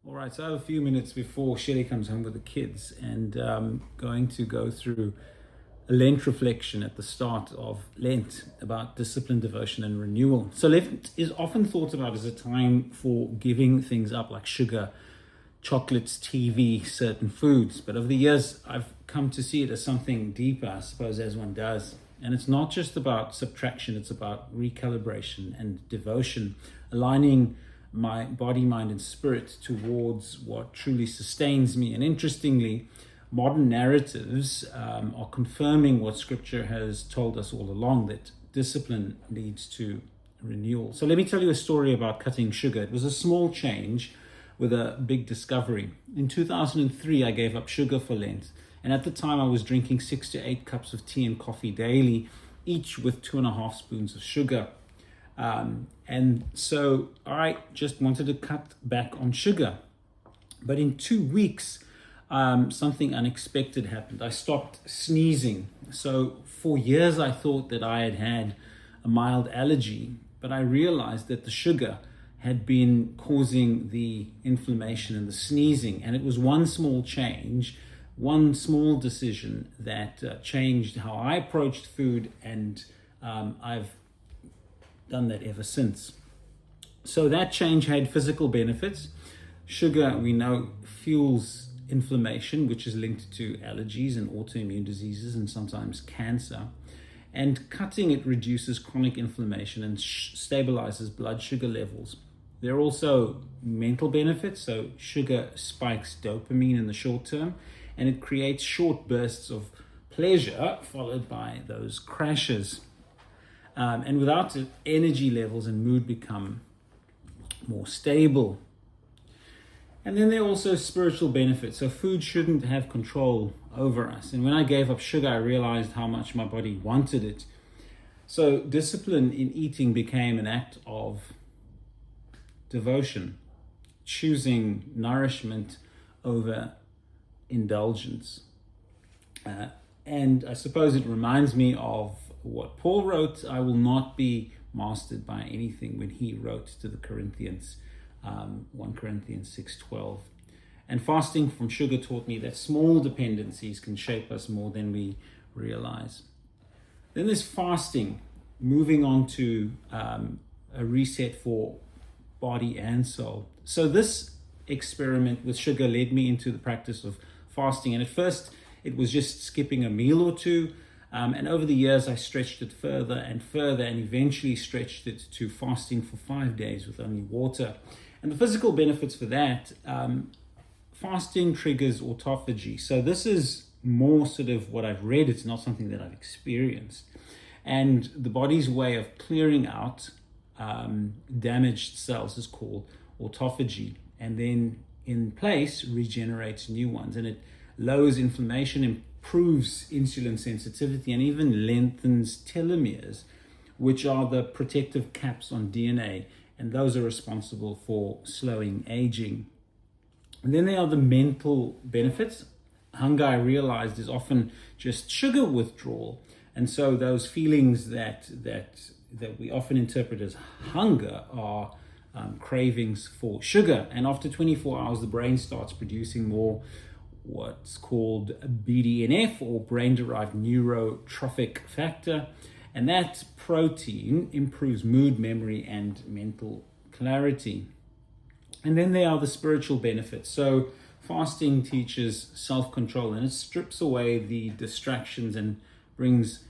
All right, so I have a few minutes before Shelly comes home with the kids, and going to go through a Lent reflection at the start of Lent about discipline, devotion, and renewal. So Lent is often thought about as a time for giving things up, like sugar, chocolates, TV, certain foods. But over the years, I've come to see it as something deeper, I suppose, as one does. And it's not just about subtraction, it's about recalibration and devotion, aligning my body, mind, and spirit towards what truly sustains me. And interestingly, modern narratives are confirming what Scripture has told us all along, that discipline leads to renewal. So let me tell you a story about cutting sugar. It was a small change with a big discovery. In 2003, I gave up sugar for Lent. And at the time, I was drinking 6 to 8 cups of tea and coffee daily, each with 2.5 spoons of sugar. And so I just wanted to cut back on sugar. But in 2 weeks, something unexpected happened. I stopped sneezing. So for years, I thought that I had had a mild allergy, but I realized that the sugar had been causing the inflammation and the sneezing. And it was one small change, one small decision that changed how I approached food, and I've done that ever since. So that change had physical benefits. Sugar, we know, fuels inflammation, which is linked to allergies and autoimmune diseases and sometimes cancer. And cutting it reduces chronic inflammation and stabilizes blood sugar levels. There are also mental benefits. So sugar spikes dopamine in the short term, and it creates short bursts of pleasure followed by those crashes. And without it, energy levels and mood become more stable. And then there are also spiritual benefits. So food shouldn't have control over us. And when I gave up sugar, I realized how much my body wanted it. So discipline in eating became an act of devotion, choosing nourishment over indulgence. And I suppose it reminds me of what Paul wrote, I will not be mastered by anything, when he wrote to the Corinthians, 1 Corinthians 6:12. And fasting from sugar taught me that small dependencies can shape us more than we realize. Then there's fasting, moving on to a reset for body and soul. So this experiment with sugar led me into the practice of fasting. And at first, it was just skipping a meal or two. And over the years, I stretched it further and further, and eventually stretched it to fasting for 5 days with only water. And the physical benefits for that, fasting triggers autophagy. So this is more sort of what I've read. It's not something that I've experienced. And the body's way of clearing out damaged cells is called autophagy. And then in place, regenerates new ones. And it lowers inflammation, improves insulin sensitivity, and even lengthens telomeres, which are the protective caps on DNA, and those are responsible for slowing aging. And then there are the mental benefits. Hunger, I realized, is often just sugar withdrawal, and so those feelings that we often interpret as hunger are cravings for sugar. And after 24 hours, the brain starts producing more what's called BDNF, or brain-derived neurotrophic factor, and that protein improves mood, memory, and mental clarity. And then there are the spiritual benefits. So fasting teaches self-control, and it strips away the distractions and brings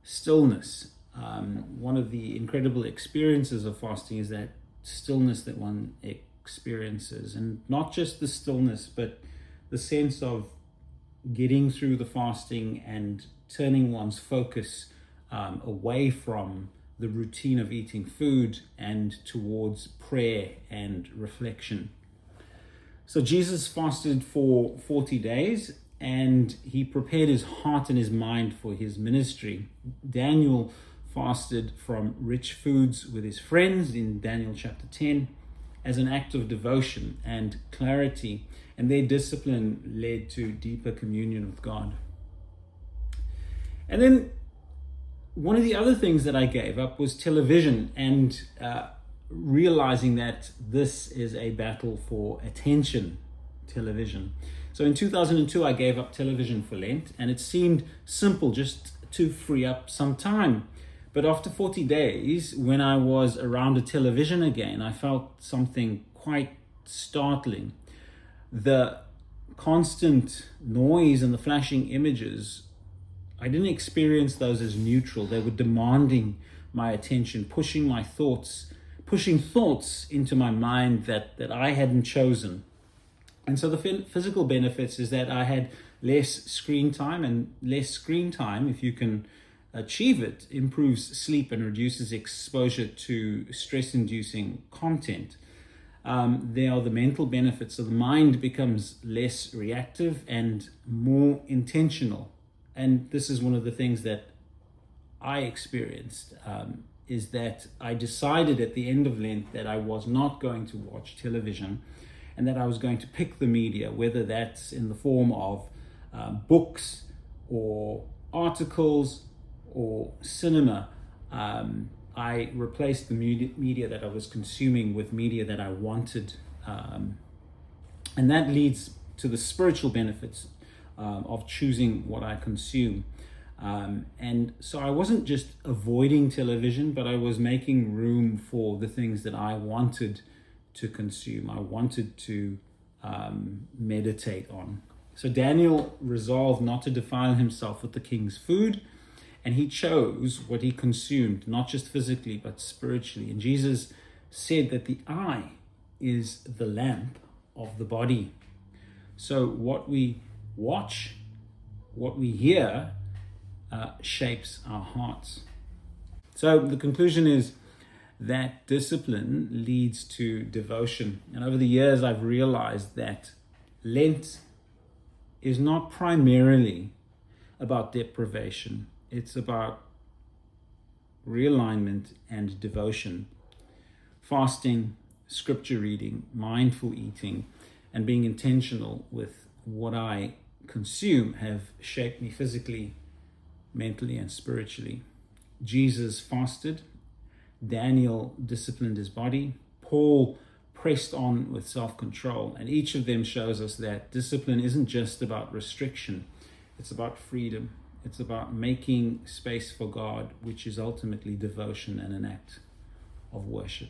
stillness. One of the incredible experiences of fasting is that stillness that one experiences, and not just the stillness, but the sense of getting through the fasting and turning one's focus away from the routine of eating food and towards prayer and reflection. So Jesus fasted for 40 days, and he prepared his heart and his mind for his ministry. Daniel fasted from rich foods with his friends in Daniel chapter 10 as an act of devotion and clarity, and their discipline led to deeper communion with God. And then one of the other things that I gave up was television, and realizing that this is a battle for attention, television. So in 2002, I gave up television for Lent, and it seemed simple, just to free up some time. But after 40 days, when I was around a television again, I felt something quite startling. The constant noise and the flashing images, I didn't experience those as neutral. They were demanding my attention, pushing thoughts into my mind that I hadn't chosen. And so the physical benefits is that I had less screen time, and less screen time, if you can achieve it, improves sleep and reduces exposure to stress-inducing content. There are the mental benefits. So the mind becomes less reactive and more intentional. And this is one of the things that I experienced, is that I decided at the end of Lent that I was not going to watch television, and that I was going to pick the media, whether that's in the form of books or articles or cinema. I replaced the media that I was consuming with media that I wanted. And that leads to the spiritual benefits of choosing what I consume. And so I wasn't just avoiding television, but I was making room for the things that I wanted to consume. I wanted to meditate on. So Daniel resolved not to defile himself with the king's food, and he chose what he consumed, not just physically, but spiritually. And Jesus said that the eye is the lamp of the body. So what we watch, what we hear, shapes our hearts. So the conclusion is that discipline leads to devotion. And over the years, I've realized that Lent is not primarily about deprivation. It's about realignment and devotion. Fasting, scripture reading, mindful eating, and being intentional with what I consume have shaped me physically, mentally, and spiritually. Jesus fasted. Daniel disciplined his body. Paul pressed on with self-control. And each of them shows us that discipline isn't just about restriction. It's about freedom. It's about making space for God, which is ultimately devotion and an act of worship.